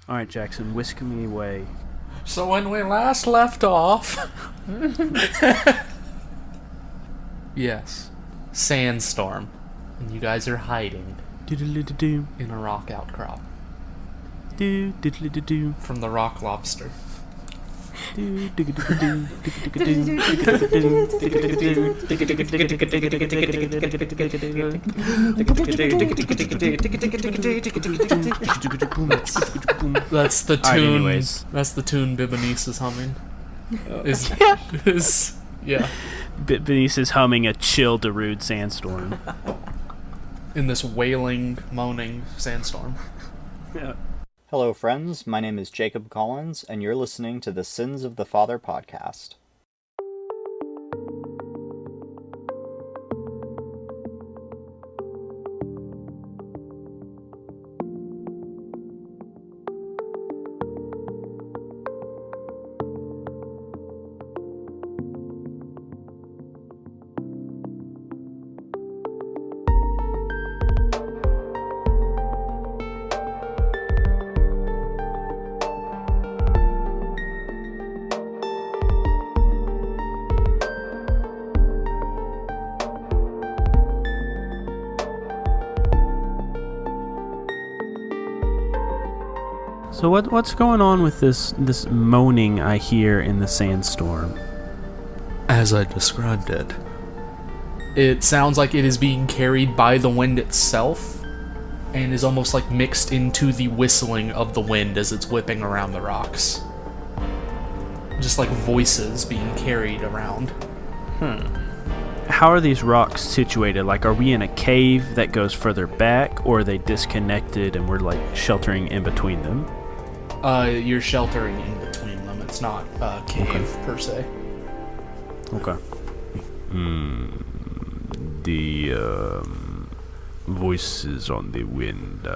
All right, Jackson, whisk me away. So when we last left off... Yes. Sandstorm. And you guys are hiding in a rock outcrop. From the rock lobster. That's the tune. Anyways. That's the tune Bibanice is humming. Yeah. Benice is humming a chill Darude sandstorm. In this wailing, moaning sandstorm. Yeah. Hello, friends. My name is Jacob Collins, and you're listening to the Sins of the Father podcast. So what's going on with this moaning I hear in the sandstorm? As I described it, it sounds like it is being carried by the wind itself, and is almost like mixed into the whistling of the wind as it's whipping around the rocks. Just like voices being carried around. How are these rocks situated? Like, are we in a cave that goes further back, or are they disconnected and we're like sheltering in between them? You're sheltering in between them. It's not a cave per se. Okay. The voices on the wind,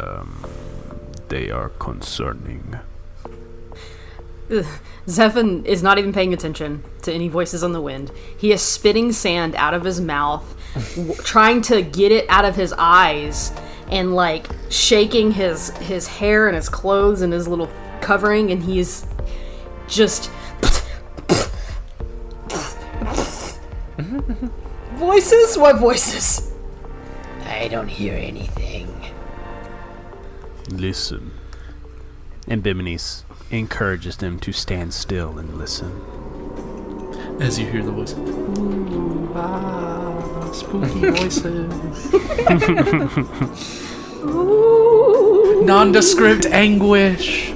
they are concerning. Zephan is not even paying attention to any voices on the wind. He is spitting sand out of his mouth, trying to get it out of his eyes, and like shaking his hair and his clothes and his little covering, and he's just voices? What voices? I don't hear anything. Listen. And Bimini's encourages them to stand still and listen. As you hear the voice. Ooh, spooky voices. Ooh. Nondescript anguish.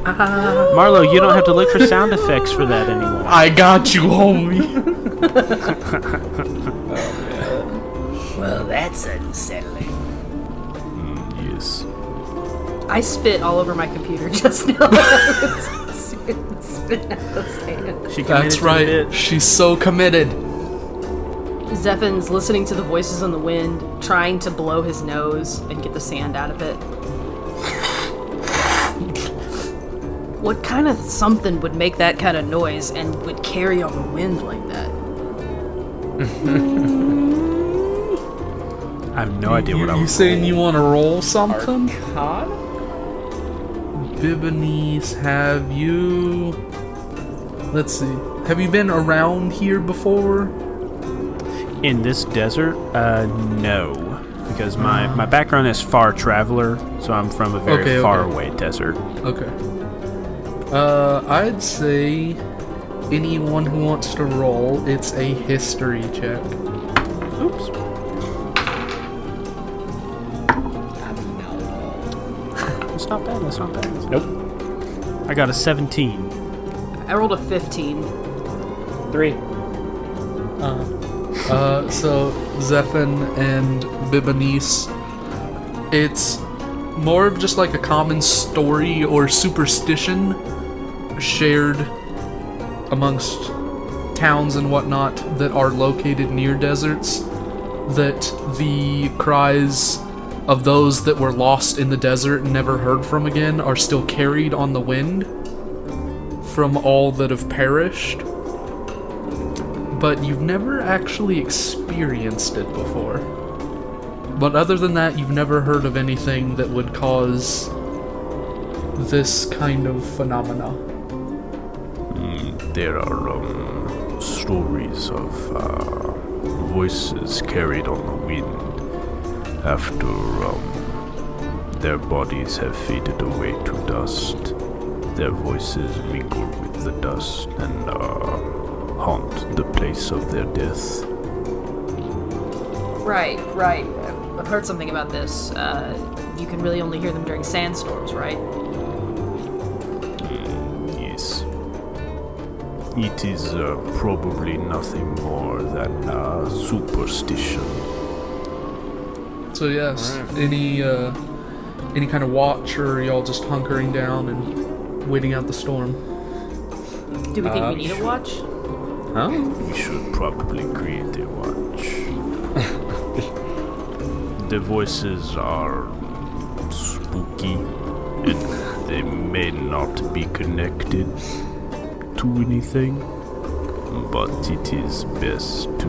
Marlo, you don't have to look for sound effects for that anymore. I got you, homie. Well, that's unsettling. Yes. I spit all over my computer just now. Spit out the sand. That's right. She's so committed. Zephan's listening to the voices on the wind, trying to blow his nose and get the sand out of it. What kind of something would make that kind of noise and would carry on the wind like that? I have no idea what I was. You saying you want to roll something? Arcana? Bibanice, have you... Let's see. Have you been around here before? In this desert? No. Because my background is far traveler, so I'm from a very far away desert. Okay. I'd say anyone who wants to roll, it's a history check. Oops. That's not bad, that's not bad. Nope. I got a 17. I rolled a 15. 3. So Zephan and Bibanice, it's more of just like a common story or superstition shared amongst towns and whatnot that are located near deserts, that the cries of those that were lost in the desert and never heard from again are still carried on the wind from all that have perished. But you've never actually experienced it before. But other than that, you've never heard of anything that would cause this kind of phenomena? There are stories of voices carried on the wind after their bodies have faded away to dust. Their voices mingle with the dust and haunt the place of their death. Right. I've heard something about this. You can really only hear them during sandstorms, right? Yes. It is probably nothing more than superstition. So yes, any kind of watch, or are y'all just hunkering down and waiting out the storm? Do we think we need a watch? Huh? We should probably create a watch. The voices are spooky, and they may not be connected to anything, but it is best to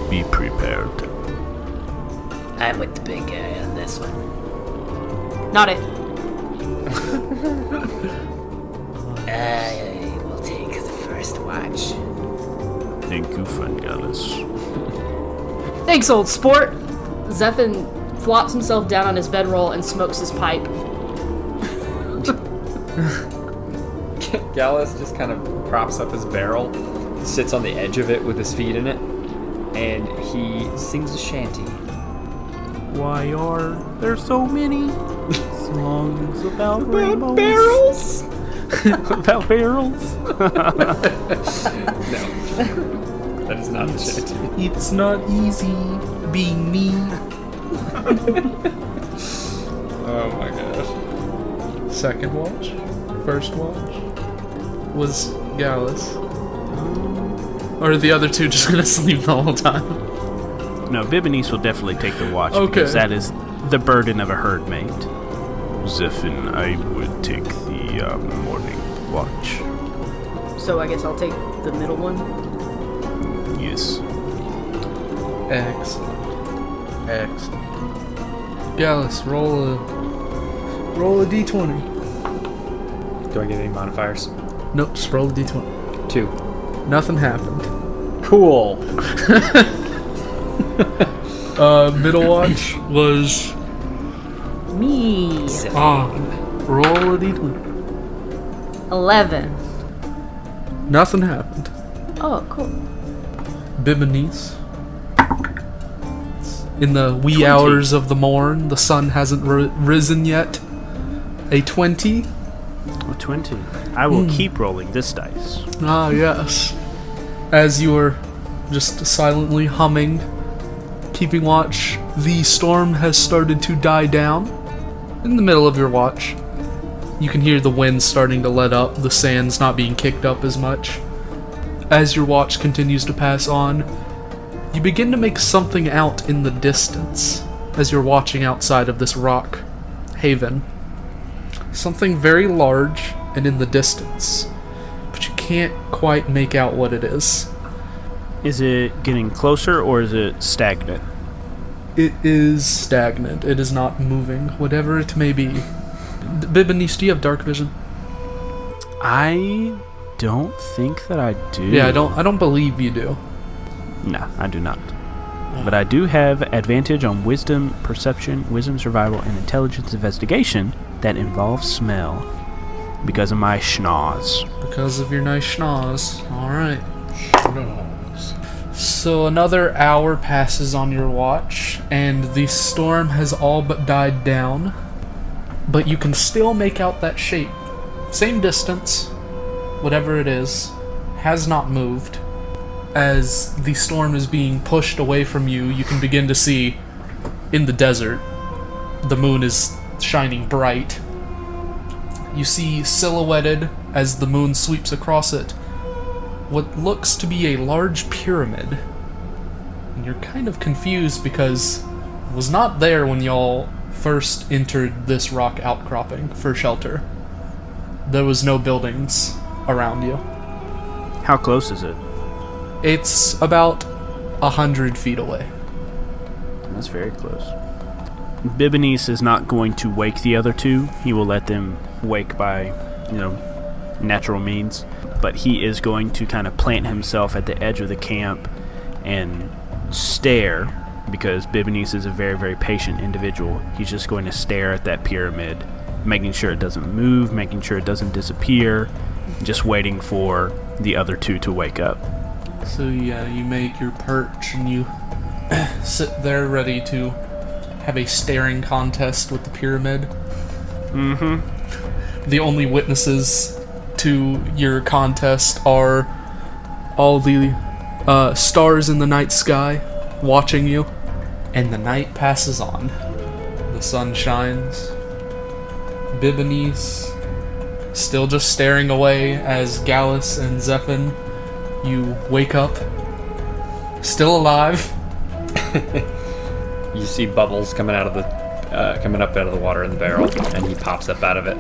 be prepared. I'm with the big guy on this one. Not it. I will take the first watch. Thank you, friend Gallus. Thanks, old sport. Zephyr flops himself down on his bedroll and smokes his pipe. Gallus just kind of props up his barrel, sits on the edge of it with his feet in it, and he sings a shanty. Why are there so many songs about rainbows? Barrels? About barrels? No. That is not a shanty. It's not easy being me. Oh my gosh. Second watch? First watch? Was Gallus? Or are the other two just gonna sleep the whole time? No, Bibanice will definitely take the watch Okay. because that is the burden of a herd mate. Zephyr, I would take the morning watch. So I guess I'll take the middle one. Yes. Excellent. Gallus, roll a d20. Do I get any modifiers? Nope, just roll a d20. 2. Nothing happened. Cool. Middle watch was Me. roll a d20. 11. Nothing happened. Oh, cool. Bibanice. In the wee hours of the morn, the sun hasn't risen yet. A 20. A 20. I will keep rolling this dice. Ah, yes. As you are just silently humming, keeping watch, the storm has started to die down. In the middle of your watch, you can hear the wind starting to let up, the sands not being kicked up as much. As your watch continues to pass on, you begin to make something out in the distance as you're watching outside of this rock haven. Something very large and in the distance, but you can't quite make out what it is. Is it getting closer or is it stagnant? It is stagnant. It is not moving, whatever it may be. Bibanice, do you have dark vision? I don't think that I do. Yeah, I don't believe you do. No, I do not. But I do have advantage on wisdom, perception, wisdom, survival, and intelligence investigation that involves smell because of my schnoz. Because of your nice schnoz. Alright. So another hour passes on your watch, and the storm has all but died down. But you can still make out that shape. Same distance, whatever it is, has not moved. As the storm is being pushed away from you, you can begin to see in the desert, the moon is shining bright. You see silhouetted as the moon sweeps across it what looks to be a large pyramid. And you're kind of confused because it was not there when y'all first entered this rock outcropping for shelter. There was no buildings around you. How close is it? It's about 100 feet away. That's very close. Bibonese is not going to wake the other two. He will let them wake by, natural means. But he is going to kind of plant himself at the edge of the camp and stare, because Bibonese is a very, very patient individual. He's just going to stare at that pyramid, making sure it doesn't move, making sure it doesn't disappear, just waiting for the other two to wake up. So yeah, you make your perch and you sit there ready to have a staring contest with the pyramid. Mm-hmm. The only witnesses to your contest are all the stars in the night sky watching you. And the night passes on. The sun shines. Bibonese still just staring away as Gallus and Zephin, you wake up, still alive. You see bubbles coming up out of the water in the barrel, and he pops up out of it.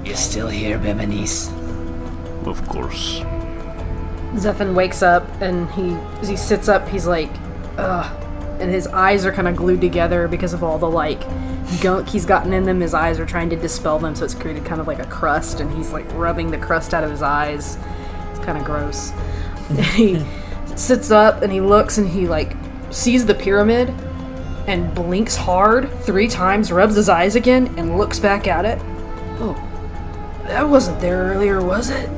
You're still here, Bibonese? Of course. Zephin wakes up, and as he sits up, he's like, ugh. And his eyes are kind of glued together because of all the, gunk he's gotten in them. His eyes are trying to dispel them, so it's created kind of like a crust, and he's, rubbing the crust out of his eyes. It's kind of gross. And he sits up, and he looks, and he, sees the pyramid, and blinks hard 3 times, rubs his eyes again, and looks back at it. Oh, that wasn't there earlier, was it?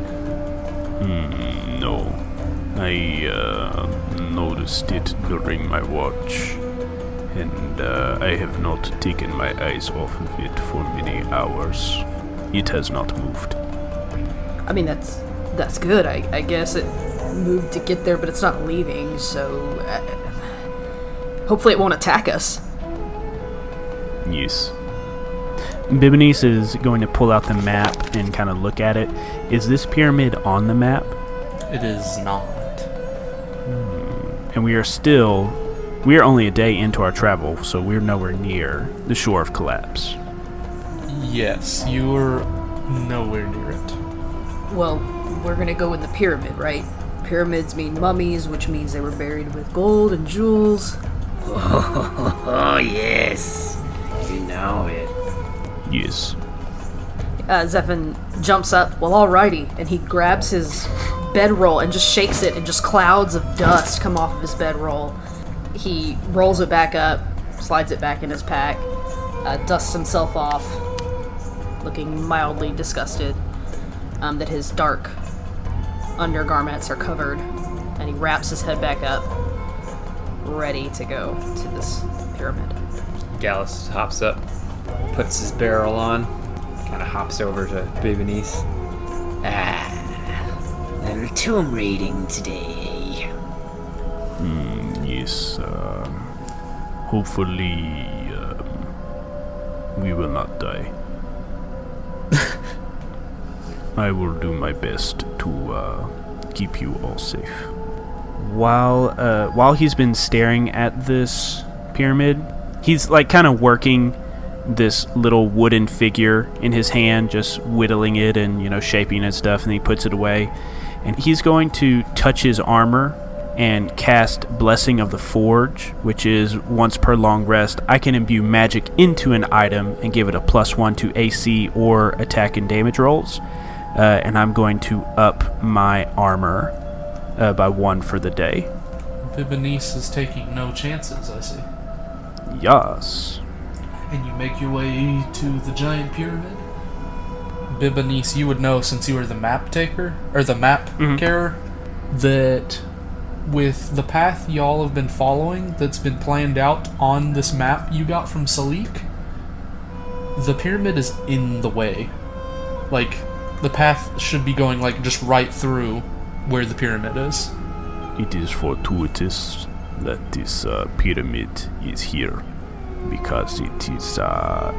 No. I noticed it during my watch, and I have not taken my eyes off of it for many hours. It has not moved. I mean, that's good. I guess it moved to get there, but it's not leaving, so hopefully it won't attack us. Yes. Bibonese is going to pull out the map and kind of look at it. Is this pyramid on the map? It is not. And we are only a day into our travel, so we're nowhere near the shore of collapse. Yes, you're nowhere near it. Well, we're gonna go in the pyramid, right? Pyramids mean mummies, which means they were buried with gold and jewels. Oh, yes. You know it. Yes. Zephin jumps up, well, alrighty, and he grabs his bedroll and just shakes it, and just clouds of dust come off of his bedroll. He rolls it back up, slides it back in his pack, dusts himself off, looking mildly disgusted that his dark undergarments are covered, and he wraps his head back up, ready to go to this pyramid. Gallus hops up, puts his barrel on, kind of hops over to Bibonese. Little tomb reading today. Yes. Hopefully, we will not die. I will do my best to keep you all safe. While he's been staring at this pyramid, he's kind of working this little wooden figure in his hand, just whittling it and shaping it and stuff, and he puts it away. And he's going to touch his armor and cast Blessing of the Forge, which is once per long rest. I can imbue magic into an item and give it a +1 to AC or attack and damage rolls. And I'm going to up my armor by 1 for the day. Bibonese is taking no chances, I see. Yes. And you make your way to the giant pyramid? Bibonese, you would know, since you were the map taker, or the map carer, that with the path y'all have been following that's been planned out on this map you got from Salik, the pyramid is in the way. The path should be going, just right through where the pyramid is. It is fortuitous that this pyramid is here, because it is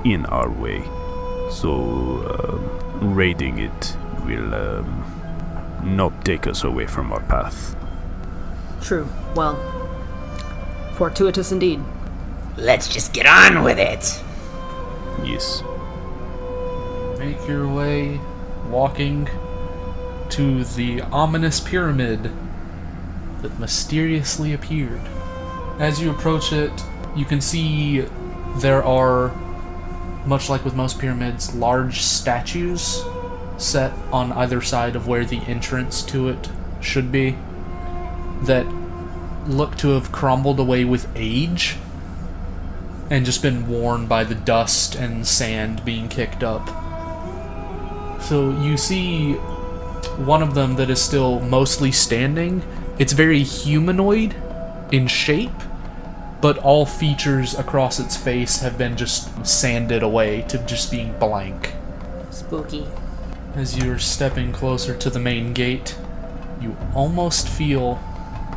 in our way. So, raiding it will not take us away from our path. True. Well, fortuitous indeed. Let's just get on with it. Yes. Make your way, walking to the ominous pyramid. that mysteriously appeared. As you approach it, you can see there are, much like with most pyramids, large statues set on either side of where the entrance to it should be that look to have crumbled away with age and just been worn by the dust and sand being kicked up. So you see one of them that is still mostly standing. It's very humanoid in shape, but all features across its face have been just sanded away to just being blank. Spooky. As you're stepping closer to the main gate, you almost feel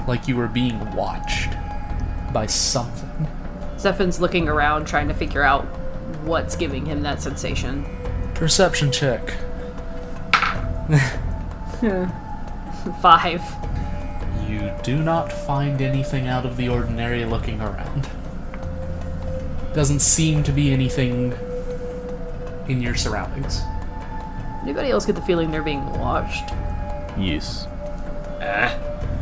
like you were being watched by something. Zephin's looking around, trying to figure out what's giving him that sensation. Perception check. 5. You do not find anything out of the ordinary looking around. Doesn't seem to be anything in your surroundings. Anybody else get the feeling they're being watched? Yes.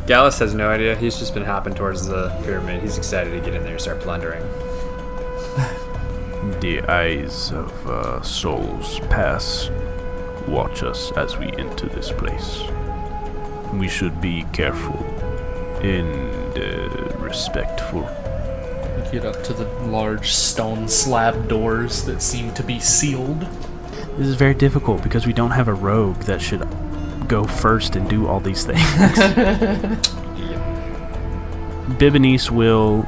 Gallus has no idea. He's just been hopping towards the pyramid. He's excited to get in there and start plundering. The eyes of souls past watch us as we enter this place. We should be careful and respectful. You get up to the large stone slab doors that seem to be sealed. This is very difficult because we don't have a rogue that should go first and do all these things. Bibanice will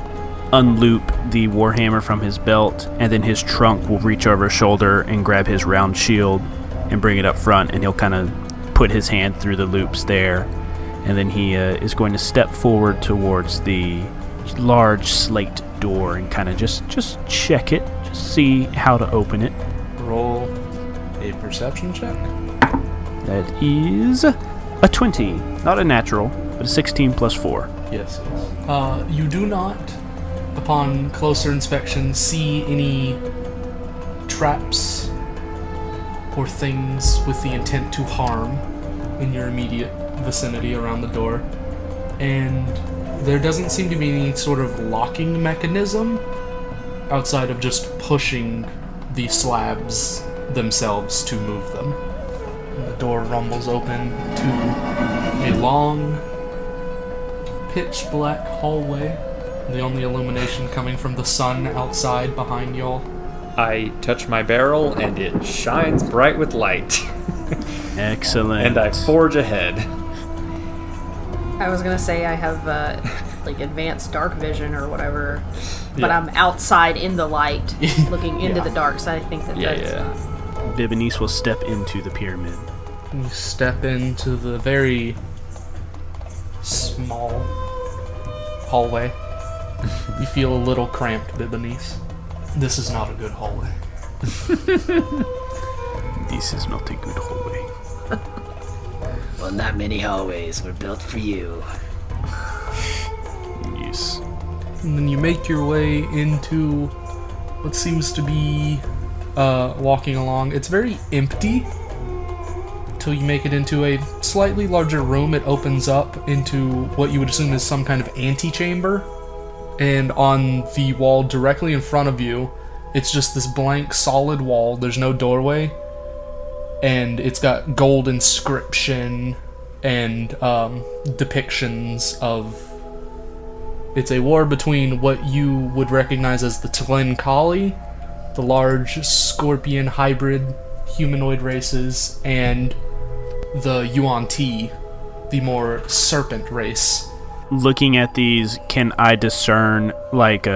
unloop the warhammer from his belt, and then his trunk will reach over his shoulder and grab his round shield and bring it up front, and he'll kind of put his hand through the loops there, and then he is going to step forward towards the large slate door and kind of just check it, just see how to open it. Roll a perception check. That is a 20. Not a natural, but a 16 plus 4. Yes. You do not, upon closer inspection, see any traps or things with the intent to harm in your immediate vicinity around the door. And there doesn't seem to be any sort of locking mechanism outside of just pushing the slabs themselves to move them. The door rumbles open to a long, pitch-black hallway, the only illumination coming from the sun outside behind y'all. I touch my barrel, and it shines bright with light. Excellent. And I forge ahead. I was gonna say I have like advanced dark vision or whatever, but Yeah. I'm outside in the light, looking into the dark, so I think that's Bibanice will step into the pyramid. You step into the very small hallway. You feel a little cramped, Bibanice. This is not a good hallway. This is not a good hallway. Well, not many hallways were built for you. Yes. And then you make your way into what seems to be walking along. It's very empty until you make it into a slightly larger room. It opens up into what you would assume is some kind of antechamber. And on the wall directly in front of you, it's just this blank, solid wall. There's no doorway. And it's got gold inscription and depictions of... It's a war between what you would recognize as the Tlenkali, the large scorpion hybrid humanoid races, and the Yuan-Ti, the more serpent race. Looking at these, can I discern, like,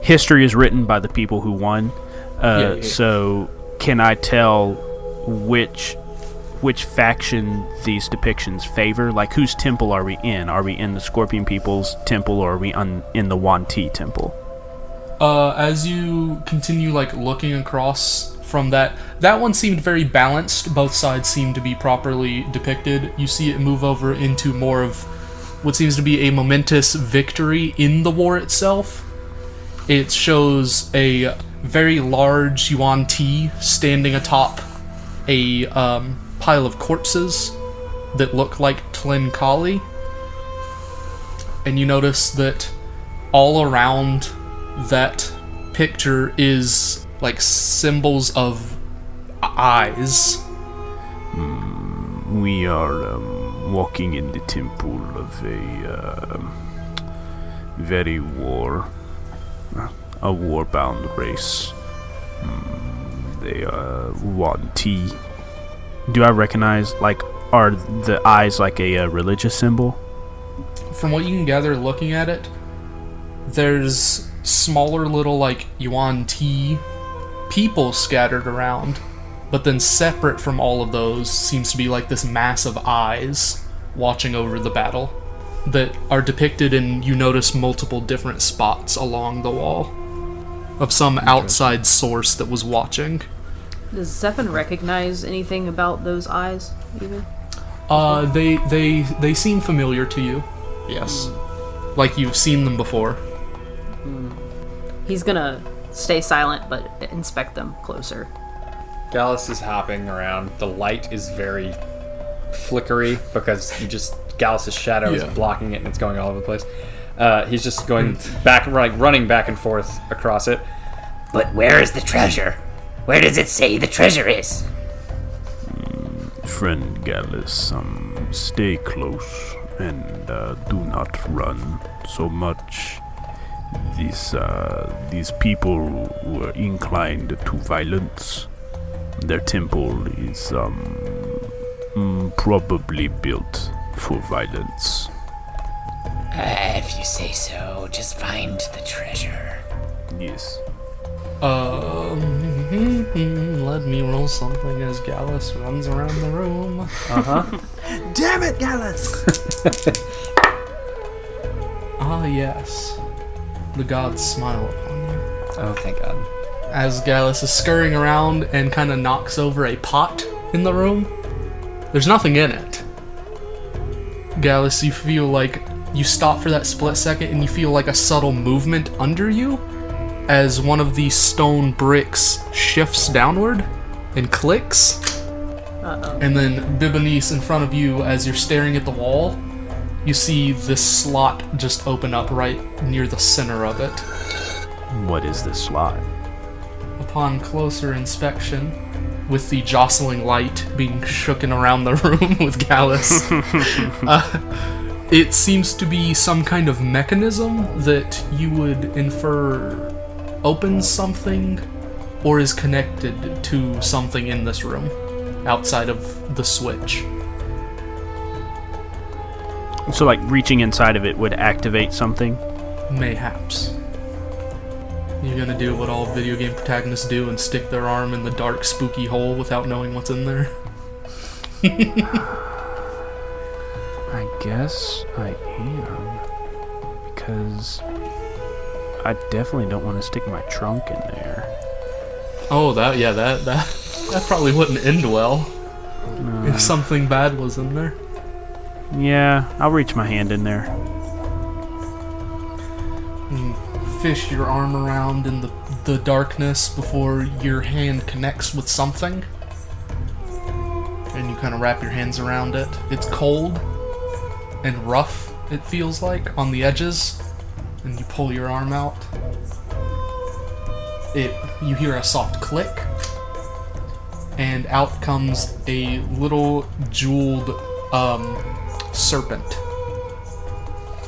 history is written by the people who won, so can I tell which faction these depictions favor? Like, whose temple are we in? Are we in the Scorpion People's temple, or are we in the Yuan-Ti temple? As you continue, like, looking across from that one seemed very balanced. Both sides seem to be properly depicted. You see it move over into more of what seems to be a momentous victory in the war itself. It shows a very large Yuan-Ti standing atop a pile of corpses that look like Tlenkali. and you notice that all around that picture is like symbols of eyes. We are walking in the temple of a very war-bound race. They want tea. Do I recognize, like, are the eyes like a religious symbol? From what you can gather looking at it, there's smaller little, like, yuan tea people scattered around, but then separate from all of those seems to be like this mass of eyes watching over the battle that are depicted in, you notice, multiple different spots along the wall of some outside source that was watching. Does Zephyr recognize anything about those eyes, either? They seem familiar to you. Yes. Like you've seen them before. He's gonna stay silent, but inspect them closer. Gallus is hopping around. The light is very flickery because Gallus's shadow is blocking it and it's going all over the place. He's just going back, running back and forth across it. But where is the treasure? Where does it say the treasure is? Friend Gallus, stay close and do not run so much. These people were inclined to violence. Their temple is probably built for violence. If you say so, just find the treasure. Yes. Let me roll something as Gallus runs around the room. Damn it, Gallus! Ah, yes. The gods smile upon you. Oh, thank God. As Gallus is scurrying around and kind of knocks over a pot in the room, there's nothing in it. Gallus, you feel like you stop for that split second and you feel like a subtle movement under you as one of these stone bricks shifts downward and clicks. And then Bibanice in front of you, as you're staring at the wall, you see this slot just open up right near the center of it. What is this slot? Upon closer inspection, with the jostling light being shooken around the room with Gallus, it seems to be some kind of mechanism that you would infer opens something or is connected to something in this room outside of the switch. So, like, reaching inside of it would activate something? Mayhaps. You're gonna do what all video game protagonists do and stick their arm in the dark, spooky hole without knowing what's in there? I guess I am. Because I definitely don't want to stick my trunk in there. Oh, that probably wouldn't end well if something bad was in there. Yeah, I'll reach my hand in there. Fish your arm around in the darkness before your hand connects with something. And you kind of wrap your hands around it. It's cold and rough, it feels like, on the edges. And you pull your arm out. You hear a soft click. And out comes a little jeweled serpent.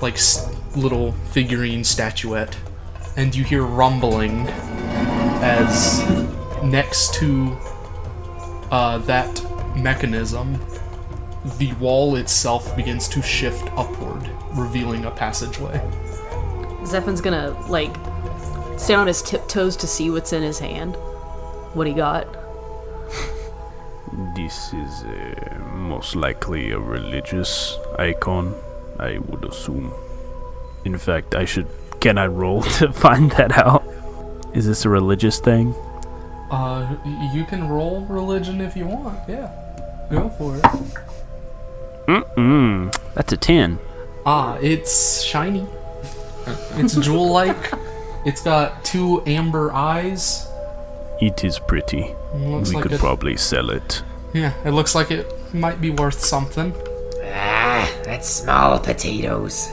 Like little figurine statuette. And you hear rumbling as next to that mechanism, the wall itself begins to shift upward, revealing a passageway. Zephyr's gonna, like, stand on his tiptoes to see what's in his hand. What he got. This is most likely a religious icon, I would assume. In fact, can I roll to find that out? Is this a religious thing? You can roll religion if you want, yeah. Go for it. That's a 10. It's shiny. It's jewel-like. It's got 2 amber eyes. It is pretty. We could probably sell it. Yeah, it looks like it might be worth something. That's small potatoes.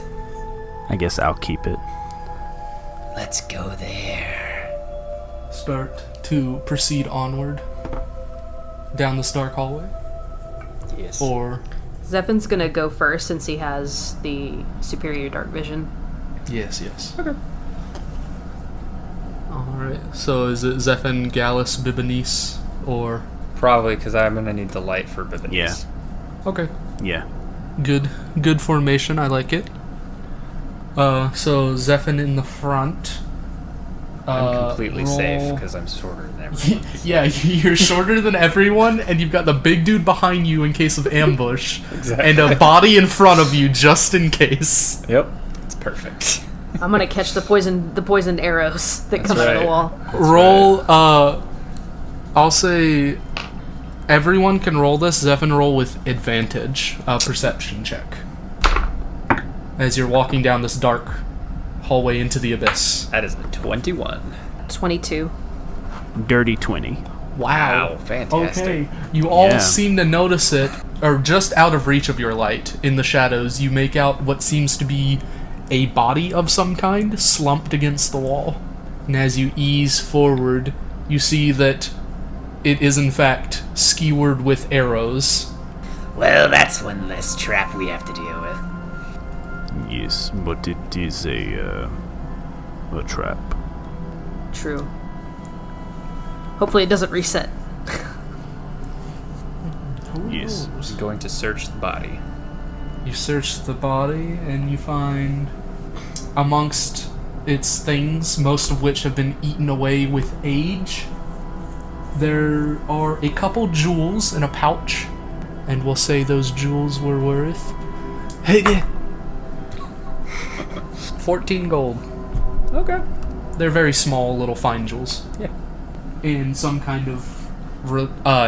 I guess I'll keep it. Let's go there. Start to proceed onward down this dark hallway? Yes. Or... Zephin's gonna go first since he has the superior dark vision. Yes. Okay. Alright, so is it Zephin, Gallus, Bibanice, or... Probably, because I'm going to need the light for Bibini's. Yeah. Okay. Yeah. Good formation, I like it. So Zephin in the front. I'm completely roll- safe because I'm shorter than everyone. Yeah, you're shorter than everyone, and you've got the big dude behind you in case of ambush, Exactly. and a body in front of you just in case. Yep. It's perfect. I'm gonna catch the poisoned arrows that come out of the right. wall. Roll, I'll say everyone can roll this. Zephin, roll with advantage, perception check. As you're walking down this dark hallway into the abyss. That is a 21. 22. Dirty 20. Wow, fantastic. Okay, you all Yeah. seem to notice it, or just out of reach of your light, in the shadows, you make out what seems to be a body of some kind slumped against the wall. And as you ease forward, you see that it is in fact skewered with arrows. Well, that's one less trap we have to deal with. Yes, but it is a trap. True. Hopefully it doesn't reset. Yes. I'm going to search the body. You search the body and you find amongst its things, most of which have been eaten away with age, there are a couple jewels in a pouch, and we'll say those jewels were worth 14 gold. Okay. They're very small, little fine jewels. Yeah. And some kind of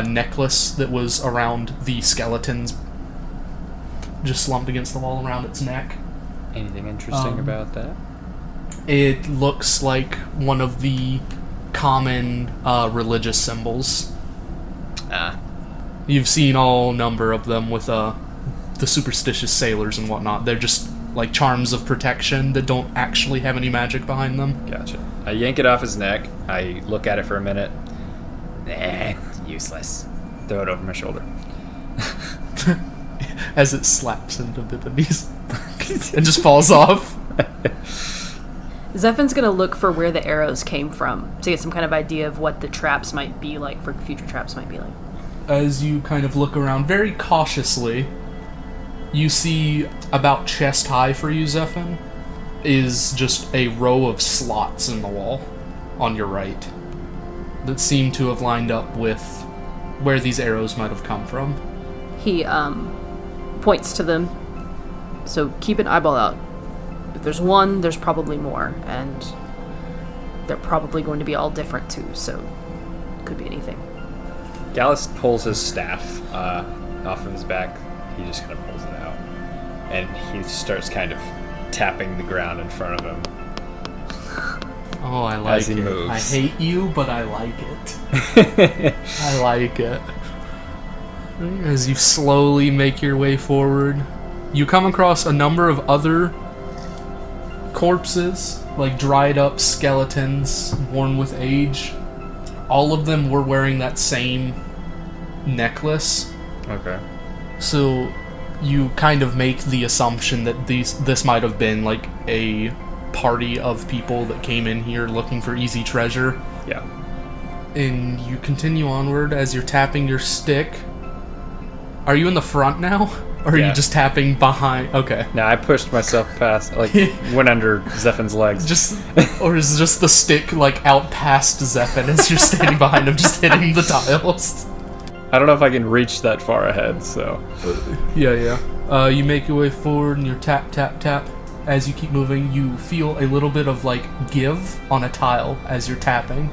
necklace that was around the skeleton's, just slumped against the wall around its neck. Anything interesting about that? It looks like one of the common religious symbols. Ah. You've seen all number of them with the superstitious sailors and whatnot. They're just like charms of protection that don't actually have any magic behind them. Gotcha. I yank it off his neck. I look at it for a minute. Useless. Throw it over my shoulder. As it slaps into Bibini's and just falls off. Zephin's gonna look for where the arrows came from to get some kind of idea of what the traps might be like, for future traps might be like. As you kind of look around very cautiously, you see about chest high for you, Zephin, is just a row of slots in the wall on your right that seem to have lined up with where these arrows might have come from. He points to them. So keep an eyeball out. If there's one, there's probably more, and they're probably going to be all different too, so could be anything. Gallus pulls his staff off of his back. He just kind of pulls it out. And he starts kind of tapping the ground in front of him. Oh, I like As he it. moves. I hate you, but I like it. I like it. As you slowly make your way forward, you come across a number of other corpses, like dried up skeletons, worn with age. All of them were wearing that same necklace. Okay. So you kind of make the assumption that this might have been like a party of people that came in here looking for easy treasure. Yeah. And you continue onward as you're tapping your stick. Are you in the front now? Or are Yeah. you just tapping behind? Okay. Now I pushed myself past, like, went under Zephin's legs. Or is just the stick like out past Zephin as you're standing behind him, just hitting the tiles? I don't know if I can reach that far ahead, so. Yeah. You make your way forward and you're tap, tap, tap. As you keep moving, you feel a little bit of like give on a tile as you're tapping.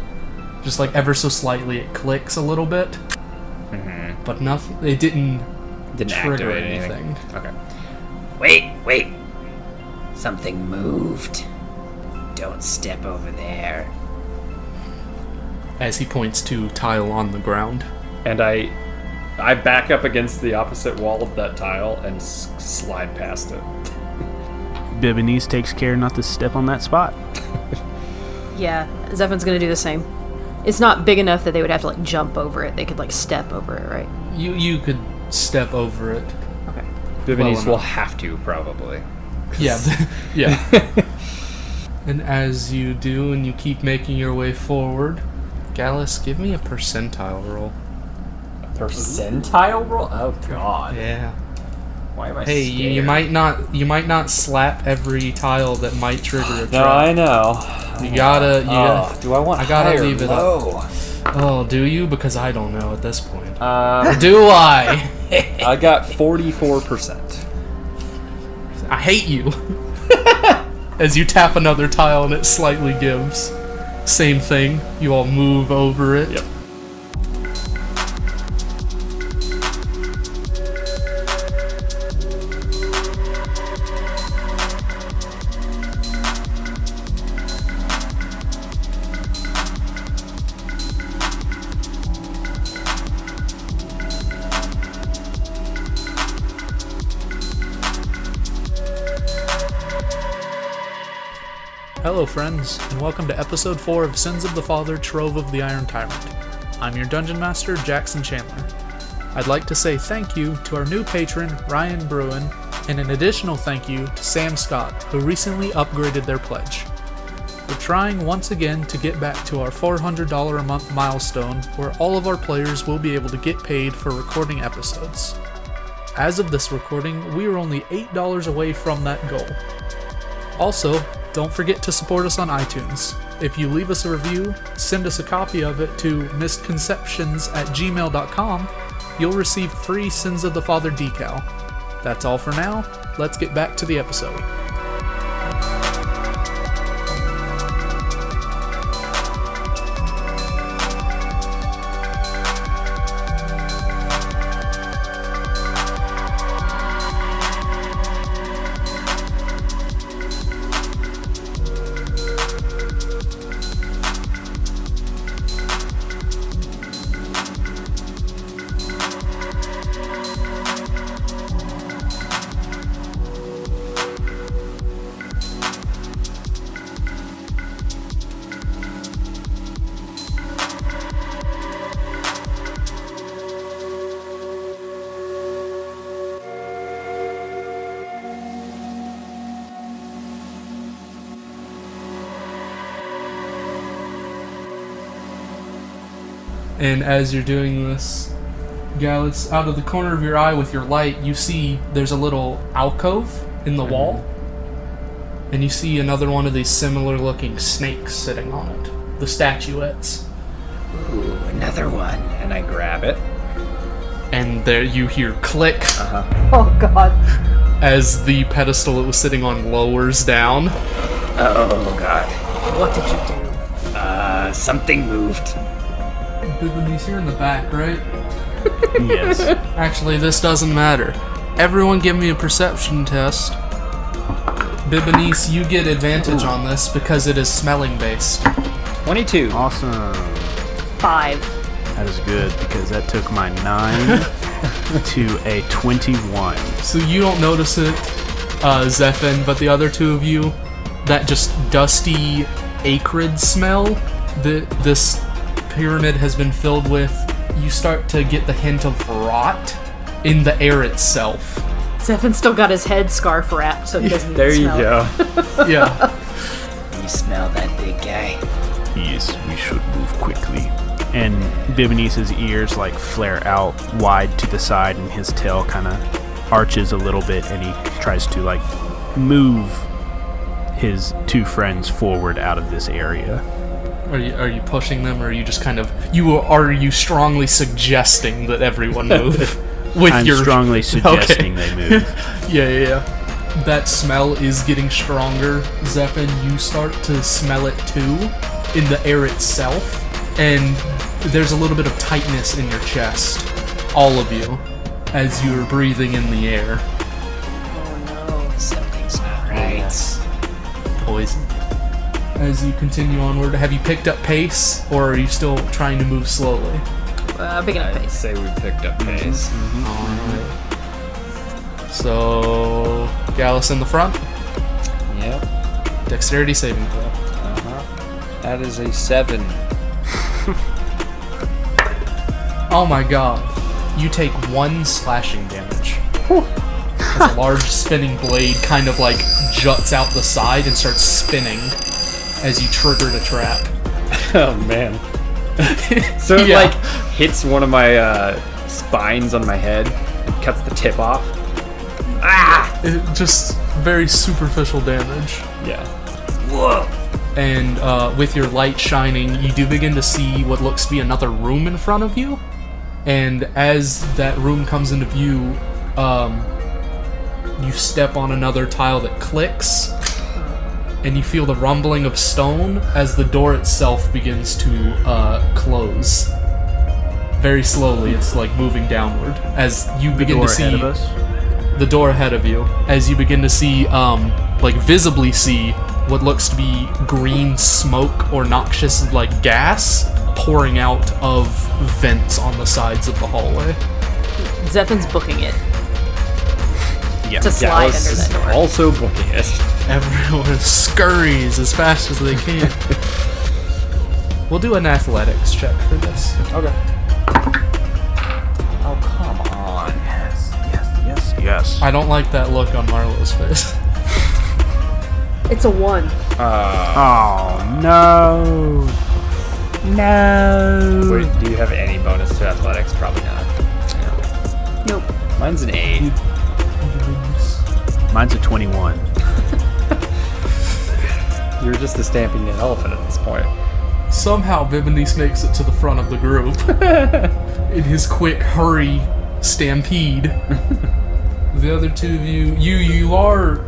Just like ever so slightly, it clicks a little bit. Mm-hmm. But nothing. It didn't trigger activate anything. Okay. Wait. Something moved. Don't step over there. As he points to tile on the ground. And I back up against the opposite wall of that tile and slide past it. Bibonese takes care not to step on that spot. Yeah, Zephin's gonna do the same. It's not big enough that they would have to like jump over it. They could like step over it, right? You could step over it. Okay. Bibonese will have to, probably. Yeah, yeah. And as you do and you keep making your way forward, Gallus, give me a percentile roll. A percentile roll? Oh god. Yeah. Why am I Hey, scared? you might not slap every tile that might trigger a trap. No, I know. You gotta. Do I want I gotta high or leave it low? up. Oh, do you? Because I don't know at this point. Or do I? I got 44%. I hate you. As you tap another tile and it slightly gives. Same thing. You all move over it. Yep. Hello friends, and welcome to episode 4 of Sins of the Father, Trove of the Iron Tyrant. I'm your Dungeon Master, Jackson Chandler. I'd like to say thank you to our new patron, Ryan Bruin, and an additional thank you to Sam Scott, who recently upgraded their pledge. We're trying once again to get back to our $400 a month milestone, where all of our players will be able to get paid for recording episodes. As of this recording, we are only $8 away from that goal. Also, don't forget to support us on iTunes. If you leave us a review, send us a copy of it to misconceptions@gmail.com, you'll receive free Sins of the Father decal. That's all for now. Let's get back to the episode. And as you're doing this, Gallus, out of the corner of your eye with your light, you see there's a little alcove in the wall. And you see another one of these similar looking snakes sitting on it. The statuettes. Ooh, another one. And I grab it. And there you hear click Oh god. as the pedestal it was sitting on lowers down. Oh god. What did you do? Something moved. Bibonese, you're in the back, right? Yes. Actually, this doesn't matter. Everyone give me a perception test. Bibonese, you get advantage on this because it is smelling based. 22. Awesome. 5. That is good because that took my 9 to a 21. So you don't notice it, Zephin, but the other two of you, that just dusty acrid smell that this pyramid has been filled with, you start to get the hint of rot in the air itself. Zephin still got his head scarf wrapped, so he doesn't There you smell it. go. Yeah. You smell that big guy? Yes, we should move quickly. And Bibonese's ears like flare out wide to the side, and his tail kind of arches a little bit, and he tries to like move his two friends forward out of this area. Are you pushing them, or are you just kind of are you strongly suggesting that everyone move? With I'm your strongly suggesting they move. Yeah. That smell is getting stronger. Zephin, you start to smell it too in the air itself, and there's a little bit of tightness in your chest, all of you, as you're breathing in the air. Oh no. Something's not right. Poison. As you continue onward, have you picked up pace, or are you still trying to move slowly? Picking up I'd pace. say we picked up pace. Alright. So, Gallus in the front? Dexterity saving throw. That is a 7. Oh my god. You take 1 slashing damage. As a large spinning blade kind of like juts out the side and starts spinning as you trigger the trap. Oh man. So it like hits one of my spines on my head and cuts the tip off. Just very superficial damage. Yeah. Whoa. And with your light shining, you do begin to see what looks to be another room in front of you. And as that room comes into view, you step on another tile that clicks, and you feel the rumbling of stone as the door itself begins to close. Very slowly, it's like moving downward as you begin to see the door ahead of you. As you begin to see, like visibly see what looks to be green smoke or noxious like gas pouring out of vents on the sides of the hallway. Zephin's booking it. Yeah. To slide under that door. Also booking it. Everyone scurries as fast as they can. We'll do an athletics check for this. Okay. Oh, come on. Yes. I don't like that look on Marlo's face. It's a 1. Oh, no. No. Wait, do you have any bonus to athletics? Probably not. Yeah. Nope. Mine's an 8. Mine's a 21. You're just a stamping an elephant at this point. Somehow Bibonese makes it to the front of the group. In his quick hurry stampede. The other two of you are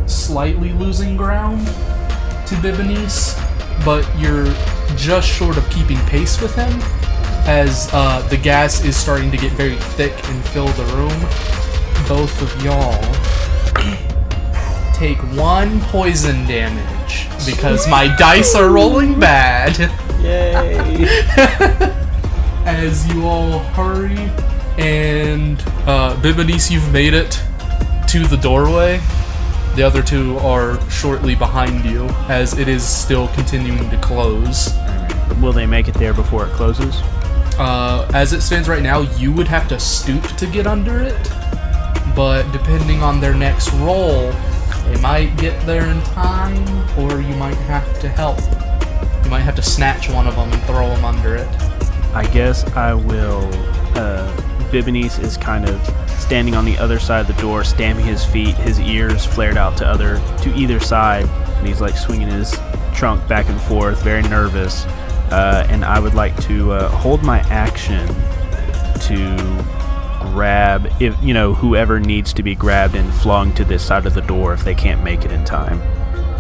slightly losing ground to Bibonese, but you're just short of keeping pace with him as the gas is starting to get very thick and fill the room. Both of y'all take 1 poison damage because my dice are rolling bad. Yay! As you all hurry, and Bibonese, you've made it to the doorway. The other two are shortly behind you, as it is still continuing to close. Will they make it there before it closes? As it stands right now, you would have to stoop to get under it, but depending on their next roll, they might get there in time, or you might have to help. You might have to snatch one of them and throw them under it. I guess I will. Bibonese is kind of standing on the other side of the door, stamping his feet, his ears flared out to either side, and he's like swinging his trunk back and forth, very nervous. And I would like to hold my action to grab, if whoever needs to be grabbed and flung to this side of the door if they can't make it in time.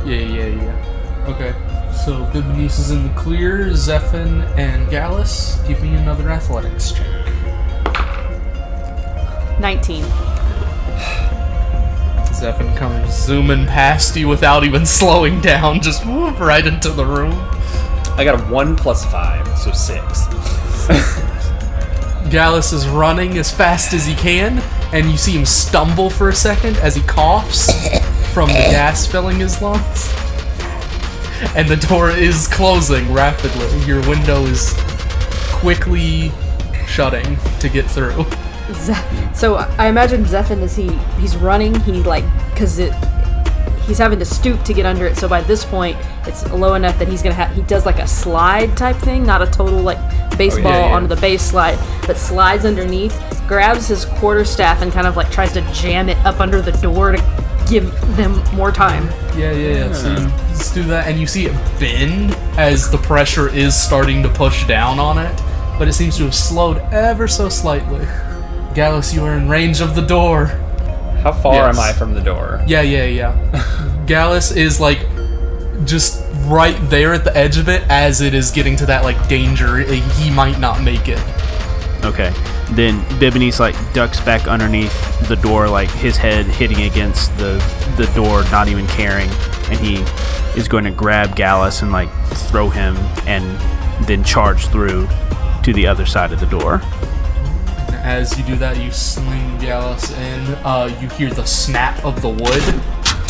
Yeah. Okay. So Bibonese is in the clear. Zephin and Gallus, give me another athletics check. 19. Zephin comes zooming past you without even slowing down, just whoop right into the room. I got a 1 plus 5, so 6. Gallus is running as fast as he can, and you see him stumble for a second as he coughs from the gas filling his lungs. And the door is closing rapidly. Your window is quickly shutting to get through. So I imagine Zephin as he's running, he's having to stoop to get under it. So by this point, it's low enough that he does like a slide type thing, not a total like baseball onto the base slide, but slides underneath, grabs his quarterstaff and kind of like tries to jam it up under the door to give them more time. Yeah. So you just do that, and you see it bend as the pressure is starting to push down on it, but it seems to have slowed ever so slightly. Gallus, you are in range of the door. How far am I from the door? Yeah. Gallus is like just right there at the edge of it as it is getting to that like danger. He might not make it. Okay. Then Bibonese like ducks back underneath the door, like his head hitting against the door, not even caring, and he is going to grab Gallus and like throw him and then charge through to the other side of the door. As you do that, you sling Gallus in. You hear the snap of the wood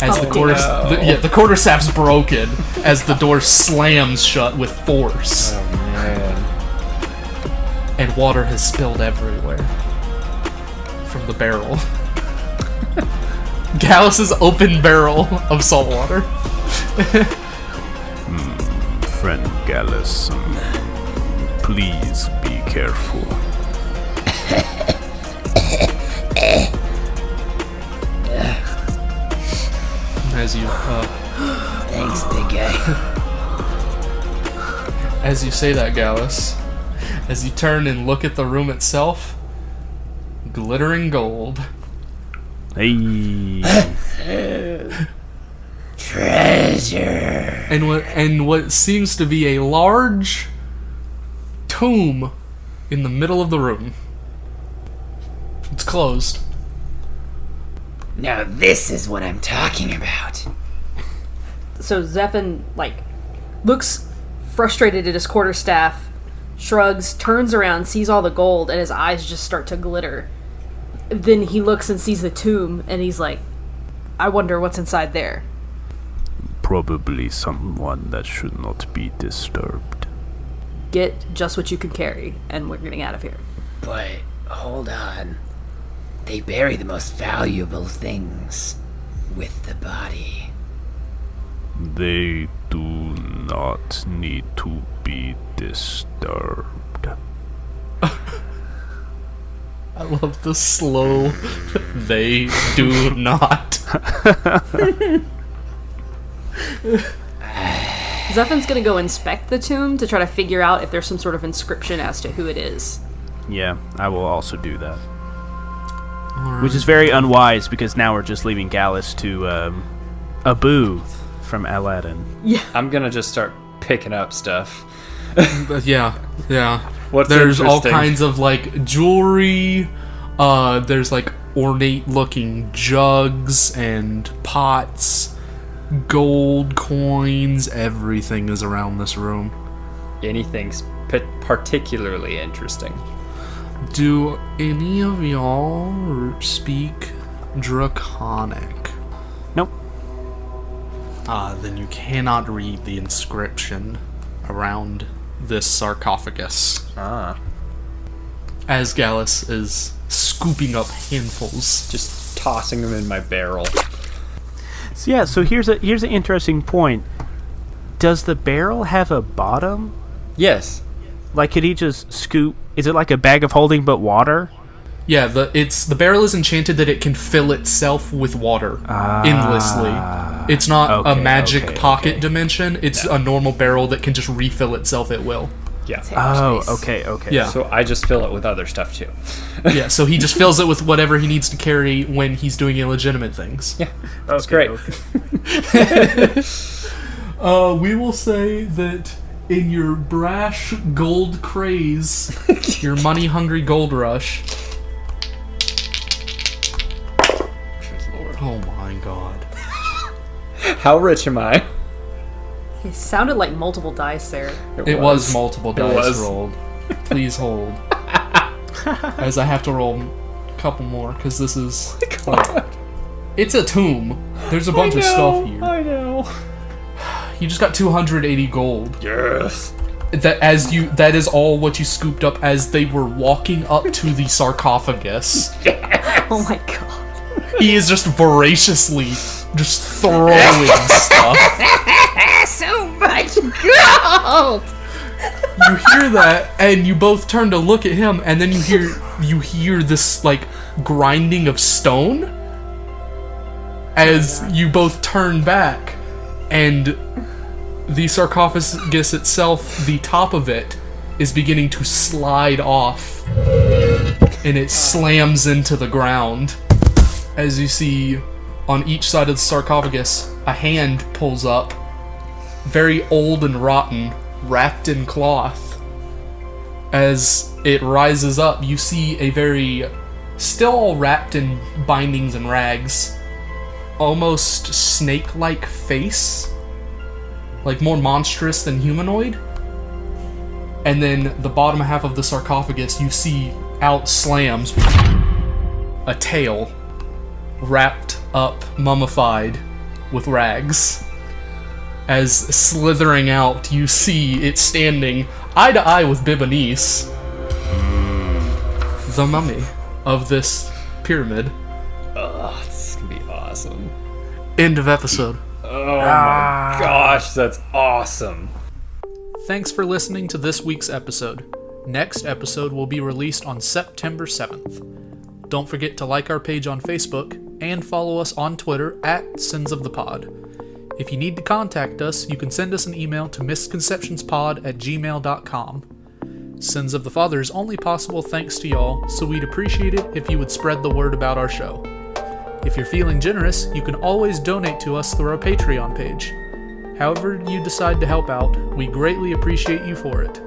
as the quarterstaff's broken as the door slams shut with force. Oh man. And water has spilled everywhere from the barrel. Gallus's open barrel of salt water. Friend Gallus, please be careful. As you Thanks, big guy. as you say that, Gallus, as you turn and look at the room itself, glittering gold. Hey. Treasure. And what seems to be a large tomb in the middle of the room. It's closed. Now this is what I'm talking about. So Zephan, looks frustrated at his quarterstaff, shrugs, turns around, sees all the gold, and his eyes just start to glitter. Then he looks and sees the tomb, and he's like, I wonder what's inside there. Probably someone that should not be disturbed. Get just what you can carry, and we're getting out of here. But hold on. They bury the most valuable things with the body. They do not need to be disturbed. I love the slow, they do not. Zephan's gonna go inspect the tomb to try to figure out if there's some sort of inscription as to who it is. Yeah, I will also do that. Which is very unwise because now we're just leaving Gallus to Abu from Aladdin. Yeah. I'm gonna just start picking up stuff. Yeah. What's there's all interesting? kinds of jewelry. There's ornate looking jugs and pots, gold coins. Everything is around this room. Anything's particularly interesting. Do any of y'all speak Draconic? Nope. Then you cannot read the inscription around this sarcophagus. As Gallus is scooping up handfuls. Just tossing them in my barrel. So here's an interesting point. Does the barrel have a bottom? Yes. Could he just scoop? Is it like a bag of holding but water? Yeah, the barrel is enchanted that it can fill itself with water endlessly. It's not a magic pocket dimension. It's a normal barrel that can just refill itself at will. Yeah. Oh, okay. Yeah. So I just fill it with other stuff too. Yeah, so he just fills it with whatever he needs to carry when he's doing illegitimate things. Yeah. That's great. We will say that in your brash gold craze, your money-hungry gold rush. Oh my god. How rich am I? It sounded like multiple dice there. It was multiple dice was. rolled. Please hold. As I have to roll a couple more, because this is... It's a tomb. There's a bunch of stuff here. I know. You just got 280 gold. Yes. That is all what you scooped up as they were walking up to the sarcophagus. Oh my god. He is just voraciously just throwing stuff. So much gold! You hear that, and you both turn to look at him, and then you hear this grinding of stone as you both turn back, and the sarcophagus itself, the top of it, is beginning to slide off, and it slams into the ground. As you see, on each side of the sarcophagus, a hand pulls up, very old and rotten, wrapped in cloth. As it rises up, you see a very, still all wrapped in bindings and rags, almost snake-like face, more monstrous than humanoid. And then the bottom half of the sarcophagus, you see out slams a tail, wrapped up, mummified with rags. As slithering out, you see it standing eye to eye with Bibanice, the mummy of this pyramid. Oh, this is gonna be awesome. End of episode. Oh my gosh, that's awesome. Thanks for listening to this week's episode. Next episode will be released on September 7th. Don't forget to like our page on Facebook and follow us on Twitter at Sins of the Pod. If you need to contact us, you can send us an email to misconceptionspod@gmail.com. Sins of the Father is only possible thanks to y'all, so we'd appreciate it if you would spread the word about our show. If you're feeling generous, you can always donate to us through our Patreon page. However you decide to help out, we greatly appreciate you for it.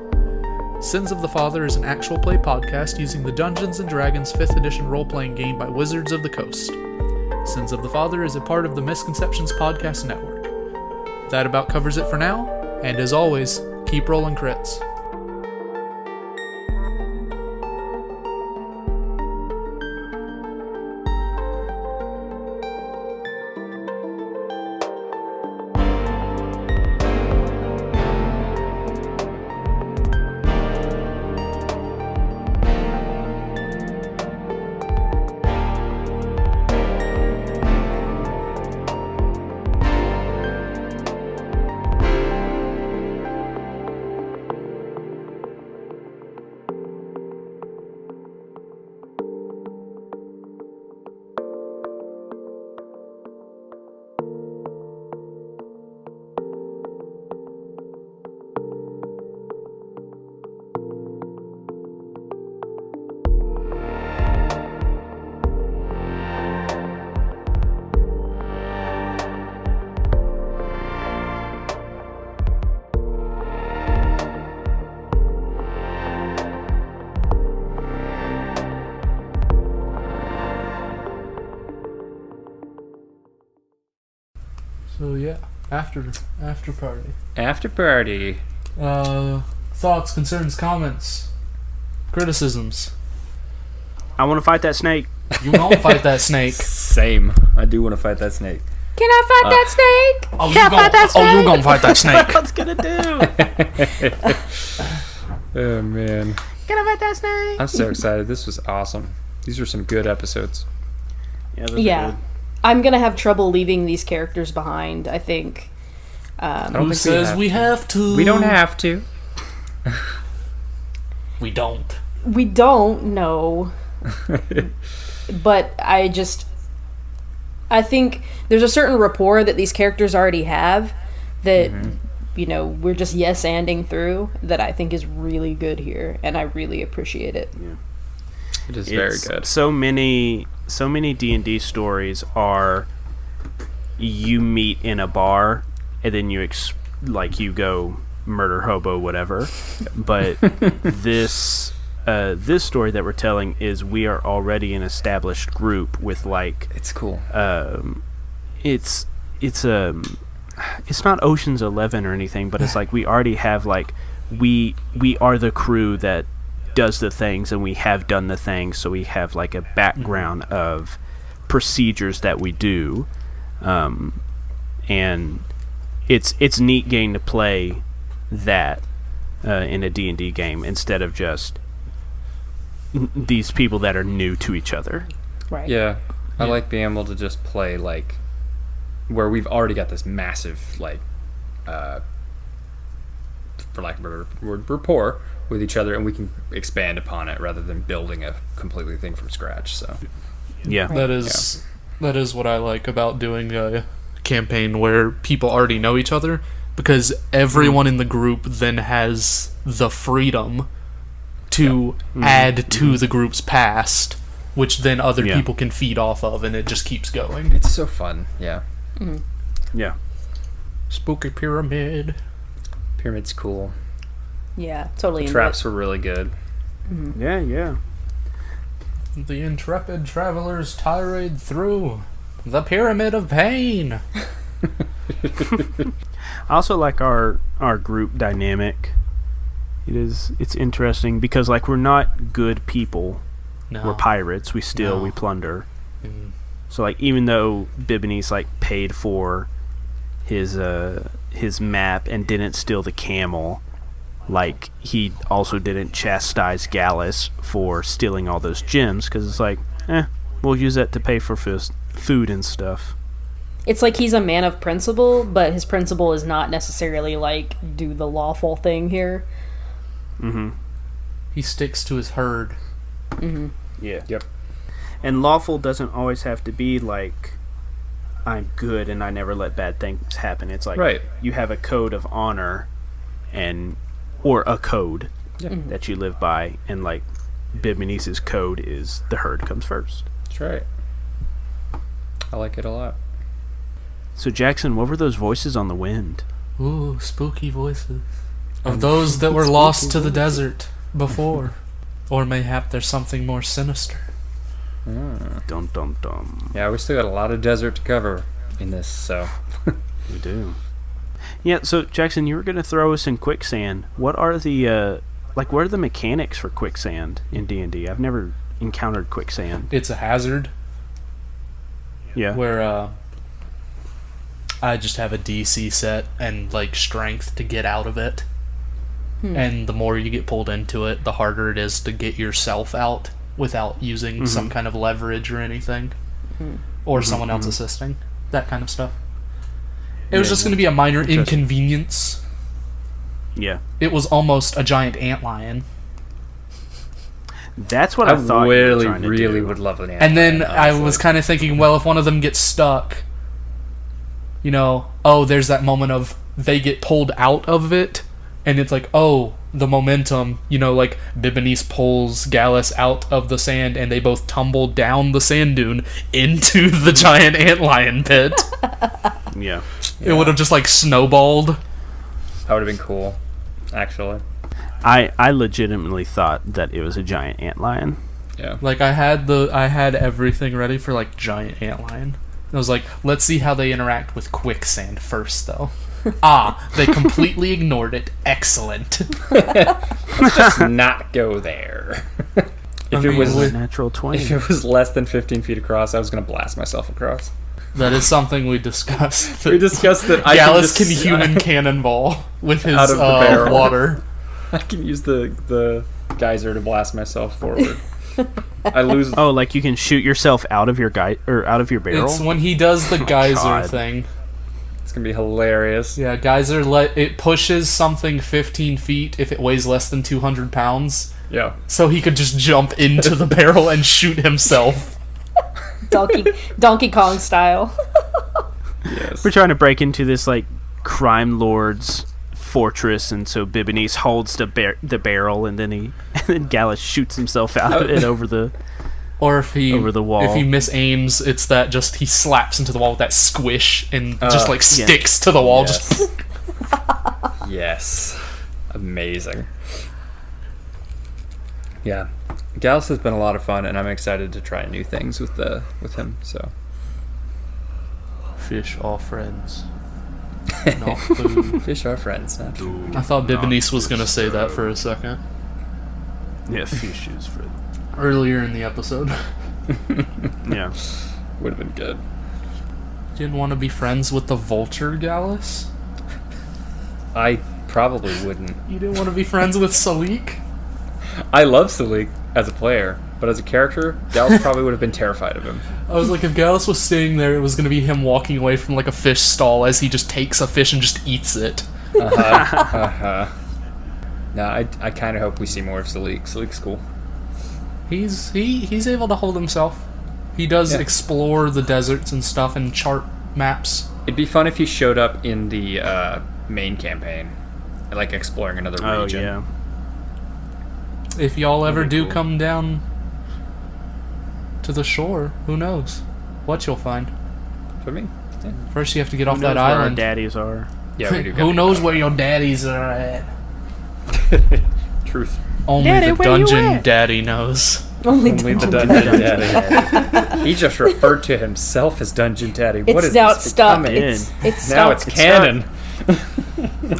Sins of the Father is an actual play podcast using the Dungeons & Dragons 5th edition role-playing game by Wizards of the Coast. Sins of the Father is a part of the Misconceptions Podcast Network. That about covers it for now, and as always, keep rolling crits. So yeah, after party. After party. Thoughts, concerns, comments, criticisms. I want to fight that snake. You won't fight that snake. Same. I do want to fight that snake. Can I fight that snake? Oh, Can I fight that snake? Oh, you gonna fight that snake? What it's gonna do? Oh man. Can I fight that snake? I'm so excited. This was awesome. These were some good episodes. Yeah. Those are Yeah. good. I'm gonna have trouble leaving these characters behind, I think. Who says we have to? We don't have to. We don't. We don't know. But I think there's a certain rapport that these characters already have that, you know, we're just yes-anding through that I think is really good here, and I really appreciate it. Yeah. It is very good. So many D&D stories are you meet in a bar and then you go murder hobo whatever, but this story that we're telling is we are already an established group with it's cool. It's not Ocean's 11 or anything, but it's like we already have we are the crew that does the things, and we have done the things, so we have a background of procedures that we do, and it's neat getting to play that in a D&D game instead of just these people that are new to each other. Right. Yeah. I like being able to just play where we've already got this massive for lack of a better word, rapport with each other, and we can expand upon it rather than building a completely thing from scratch. So yeah, that is what I like about doing a campaign where people already know each other, because everyone in the group then has the freedom to add to the group's past, which then other people can feed off of, and it just keeps going. It's so fun. Yeah. Yeah. Spooky pyramid. Pyramid's cool. Yeah, totally. Traps were really good. Yeah. The intrepid travelers tirade through the pyramid of pain. I also like our group dynamic. It's interesting because we're not good people. No. We're pirates. We steal. We plunder. So like even though Bibonese like paid for his map and didn't steal the camel, like he also didn't chastise Gallus for stealing all those gems, because it's like, we'll use that to pay for food and stuff. It's like he's a man of principle, but his principle is not necessarily like do the lawful thing here. Mm-hmm. He sticks to his herd. Mm-hmm. Yeah. Yep. And lawful doesn't always have to be like, I'm good and I never let bad things happen. It's like you have a code of honor or a code that you live by, and like Bibonice's code is the herd comes first. That's right. I like it a lot. So Jackson, what were those voices on the wind? Ooh, spooky voices. Of those that were lost to the desert before. Or mayhap there's something more sinister. Dum dum dum. Yeah, we still got a lot of desert to cover in this, so. We do. Yeah, so Jackson, you were going to throw us in quicksand. What are the what are the mechanics for quicksand in D&D? I've never encountered quicksand. It's a hazard. Yeah. Where I just have a DC set and like strength to get out of it. And the more you get pulled into it, the harder it is to get yourself out without using some kind of leverage or anything. Or someone else assisting. That kind of stuff. It was just going to be a minor inconvenience. Yeah. It was almost a giant antlion. That's what I thought really, you were trying to really do. would love an antlion. And then I was kind of thinking, well, if one of them gets stuck, you know, there's that moment of they get pulled out of it, and it's like, the momentum, you know, like Bibonese pulls Gallus out of the sand, and they both tumble down the sand dune into the giant antlion pit. Yeah. It would have just like snowballed. That would have been cool, actually. I legitimately thought that it was a giant antlion. Yeah. Like I had everything ready for like giant antlion. I was like, let's see how they interact with quicksand first, though. They completely ignored it. Excellent. Let's just not go there. If it was natural 20. If it was less than 15 feet across, I was going to blast myself across. That is something we discussed. We discussed that Gallus can human cannonball with his out of the barrel. water. I can use the geyser to blast myself forward. I lose. Oh, like you can shoot yourself out of your out of your barrel? It's when he does the geyser God. thing. It's gonna be hilarious. Yeah, geyser it pushes something 15 feet if it weighs less than 200 pounds. Yeah. So he could just jump into the barrel and shoot himself. Donkey Kong style. Yes. We're trying to break into this like crime lord's fortress, and so Bibonese holds the barrel, and then Gallus shoots himself out of it over the over the wall. If he misaims, it's that just he slaps into the wall with that squish and just like sticks to the wall. Yes. Just Yes. Amazing. Yeah. Gallus has been a lot of fun, and I'm excited to try new things with him. So. Fish are friends, not food. Fish are friends, not food. I thought Bibonese was gonna say that for a second Yeah, fish is for... earlier in the episode. Yeah. Would have been good. Didn't want to be friends with the vulture, Gallus? I probably wouldn't. You didn't want to be friends with Salik? I love Salik as a player, but as a character, Gallus probably would have been terrified of him. I was like, if Gallus was sitting there, it was going to be him walking away from like a fish stall as he just takes a fish and just eats it. No, I kind of hope we see more of Salik. Salik's cool. He's able to hold himself. He does explore the deserts and stuff and chart maps. It'd be fun if he showed up in the main campaign, like exploring another region. Oh, yeah. If y'all ever do cool. come down to the shore, who knows what you'll find. For me, yeah. First, you have to get off Who that knows where island. our daddies are? Yeah, we do. Who knows where your daddies are at? Truth. Only Daddy, the where you dungeon at? daddy knows. Only the dungeon daddy. He just referred to himself as Dungeon Daddy. What It's is now this stuck. becoming? It's Now stuck. it's canon.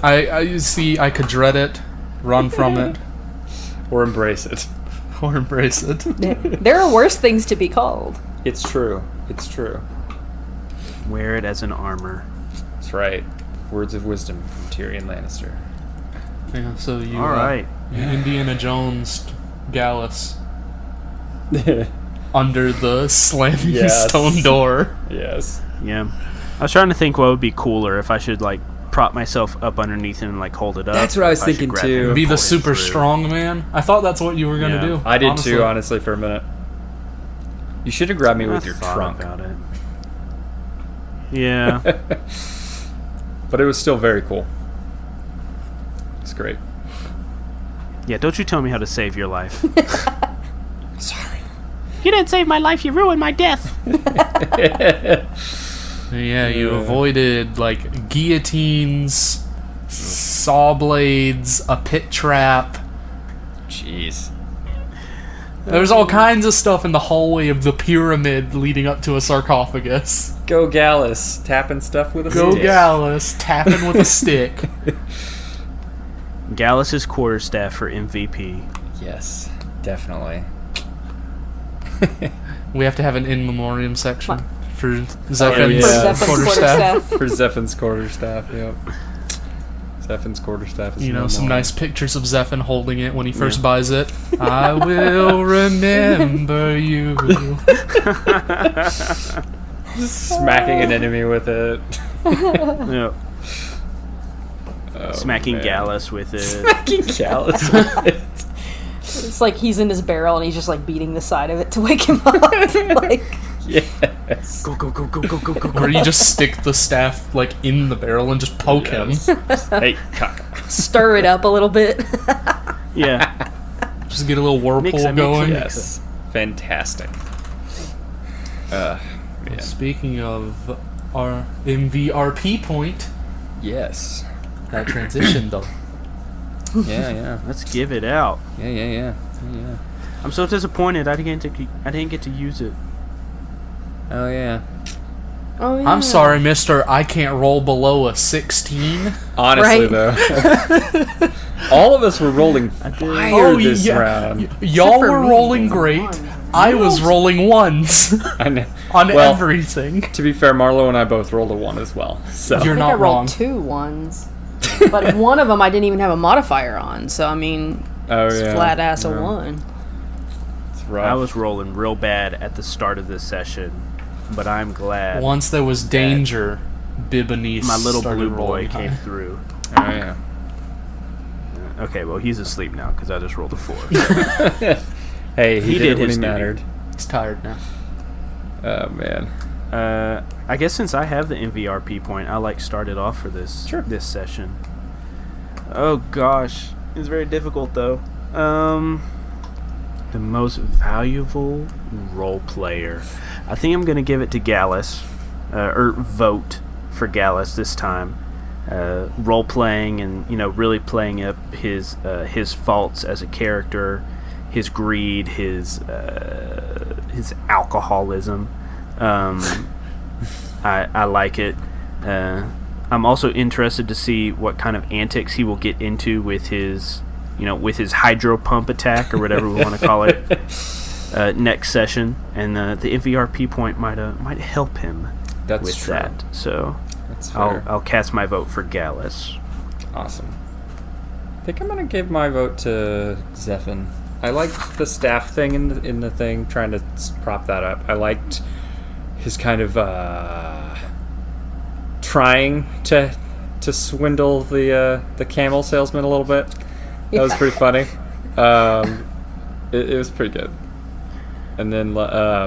I see. I could dread it, run from it, Or embrace it. or embrace it. There are worse things to be called. It's true. It's true. Wear it as an armor. That's right. Words of wisdom from Tyrion Lannister. Yeah, so you, All right. you Indiana Jones Gallus under the slamming Yes. stone door. Yes. Yeah. I was trying to think what would be cooler if I should like prop myself up underneath him and like hold it up. That's what I was if should thinking, grab too. him and Be the pull him super through. strong man. I thought that's what you were gonna Yeah. do. I did honestly. too, honestly, for a minute. You should have grabbed me with I your thought trunk. about it. Yeah. But it was still very cool. It's great. Yeah, don't you tell me how to save your life. Sorry. You didn't save my life, you ruined my death. Yeah, you avoided like guillotines, saw blades, a pit trap. Jeez. There's all kinds of stuff in the hallway of the pyramid leading up to a sarcophagus. Go Gallus, tapping stuff with a Go stick. Gallus, tapping with a stick. Gallus's quarterstaff for MVP. Yes, definitely. We have to have an in memoriam section for Oh, Zephin's yeah. For Zephin's quarterstaff. For Zephin's quarterstaff, yep. Zephin's quarterstaff is You know, no some more. nice pictures of Zephin holding it when he first buys it. I will remember you. Smacking an enemy with it. Yeah. Oh, Smacking man. Gallus with it. Smacking Gallus with it. It's like he's in his barrel and he's just like beating the side of it to wake him up. Like, Yes. Go, go, go, go, go, go, go, Or you just stick the staff like in the barrel and just poke Yes. him. Hey, cock. stir it up a little bit. Yeah. Just get a little whirlpool Mix it, going. Yes. Fantastic. Man. Speaking of our MVRP point, Yes. that transition though. Yeah. Let's give it out. Yeah. I'm so disappointed I didn't get to use it. Oh, yeah. Oh yeah. I'm sorry, mister, I can't roll below a 16. Honestly, Right. Oh, though. All of us were rolling fire this round. Y'all for were me. rolling great. I was rolling ones I know. on Well, everything. To be fair, Marlo and I both rolled a 1 as well. So You're I think not I rolled wrong. 2 ones. But one of them I didn't even have a modifier on, so I mean, it's flat ass a 1. It's rough. I was rolling real bad at the start of this session, but I'm glad Once there was danger, Bibonese my little started blue boy rolling came high. through. Oh, yeah. Okay, well, he's asleep now because I just rolled a 4. Hey, he did it when his he duty. mattered. He's tired now. Oh, man. I guess since I have the MVRP point, I started off for this this session. Oh gosh, it's very difficult though. The most valuable role player. I think I'm gonna give it to Gallus, or vote for Gallus this time. Role playing and really playing up his faults as a character, his greed, his alcoholism. I like it. I'm also interested to see what kind of antics he will get into with his hydro pump attack or whatever we want to call it next session, and the MVRP point might help him That's with true. that. So That's fair. I'll cast my vote for Gallus. Awesome. I think I'm gonna give my vote to Zephin. I liked the staff thing in the thing, trying to prop that up. I liked his kind of trying to swindle the camel salesman a little bit. That was pretty funny. It was pretty good. And then I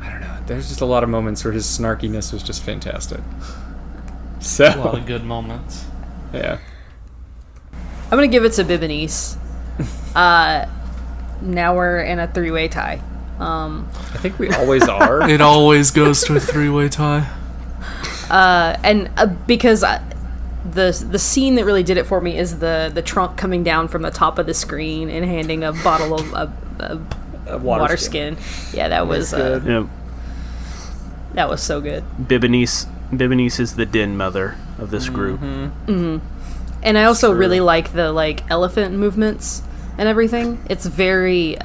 don't know. There's just a lot of moments where his snarkiness was just fantastic. So A lot of good moments. yeah. I'm gonna give it to Bibonese. Now we're in a 3-way tie. I think we always are. It always goes to a 3-way tie. And because the scene that really did it for me is the trunk coming down from the top of the screen and handing a bottle of water skin. Yeah, that was Yep. that was so good. Bibonese is the den mother of this group. And I also really like the elephant movements and everything. It's very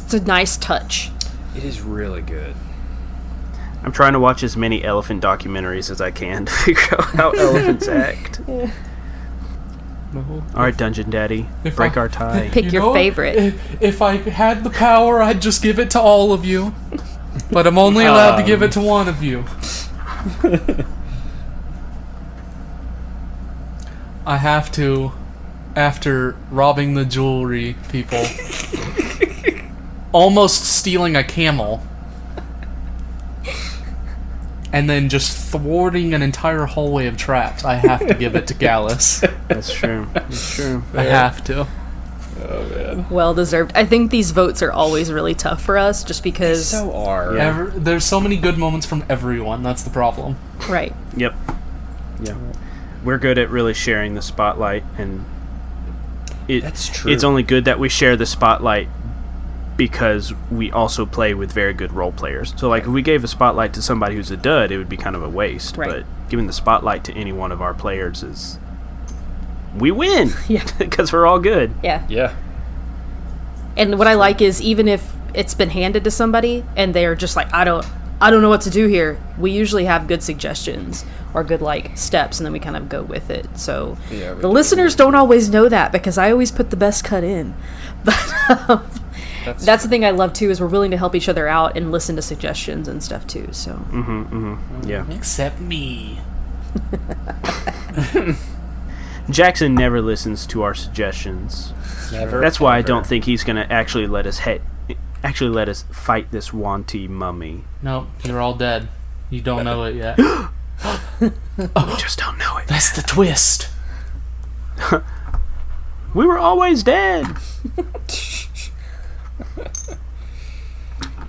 it's a nice touch It is really good. I'm trying to watch as many elephant documentaries as I can to figure out how elephants act. No. All right, Dungeon Daddy, break our tie. Pick your favorite. If I had the power, I'd just give it to all of you. But I'm only allowed to give it to one of you. I have to, after robbing the jewelry people, almost stealing a camel, and then just thwarting an entire hallway of traps, I have to give it to Gallus. That's true. That's true. I have to. Oh man. Well deserved. I think these votes are always really tough for us, just because. So are. Yeah. There's so many good moments from everyone. That's the problem. Right. Yep. Yeah. We're good at really sharing the spotlight, and That's true. it's only good that we share the spotlight because we also play with very good role players. So, like, if we gave a spotlight to somebody who's a dud, it would be kind of a waste. Right. But giving the spotlight to any one of our players is... we win! Yeah. Because we're all good. Yeah. Yeah. And what I like is, even if it's been handed to somebody and they're just like, I don't know what to do here, we usually have good suggestions or good like steps, and then we kind of go with it. So Yeah, we the do. listeners don't always know that, because I always put the best cut in. But that's the thing I love too, is we're willing to help each other out and listen to suggestions and stuff too. So Yeah. Except me. Jackson never listens to our suggestions. Never. That's why I ever. don't think he's going to actually let us fight this Wanty mummy. Nope, you're all dead. You don't know it yet. We just don't know it. That's the twist. We were always dead.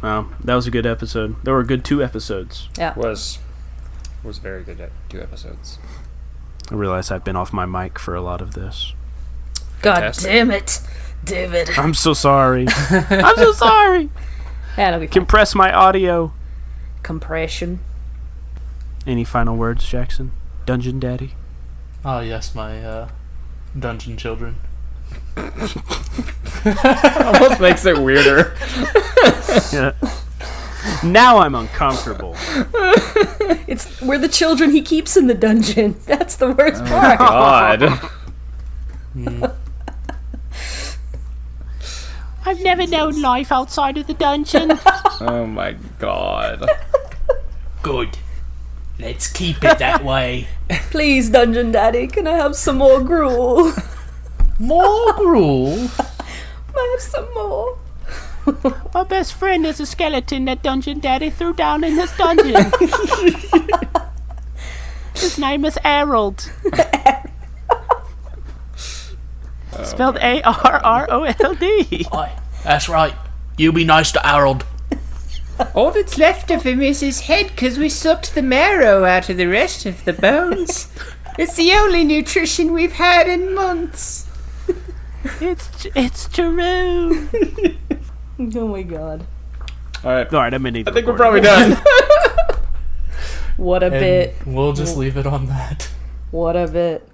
Well, that was a good episode. There were a good 2 episodes. yeah. was very good at 2 episodes. I realize I've been off my mic for a lot of this. God Fantastic. damn it, David. I'm so sorry. I'm so sorry. That'll be Compress my audio. compression. Any final words, Jackson? Dungeon Daddy? Oh yes, my dungeon children. Almost makes it weirder. Yeah. Now I'm uncomfortable. We're the children he keeps in the dungeon. That's the worst part. God. I've never known life outside of the dungeon. Oh my god. Good. Let's keep it that way. Please, Dungeon Daddy, can I have some more gruel? More gruel? I have some more. My best friend is a skeleton that Dungeon Daddy threw down in this dungeon. His name is Harold. Spelled A-R-R-O-L-D. Aye, that's right. You be nice to Harold. All that's left of him is his head, because we sucked the marrow out of the rest of the bones. It's the only nutrition we've had in months. It's true. Oh my god. Alright. All right, I'm gonna. I think we're probably done. What a bit. We'll just leave it on that. What a bit.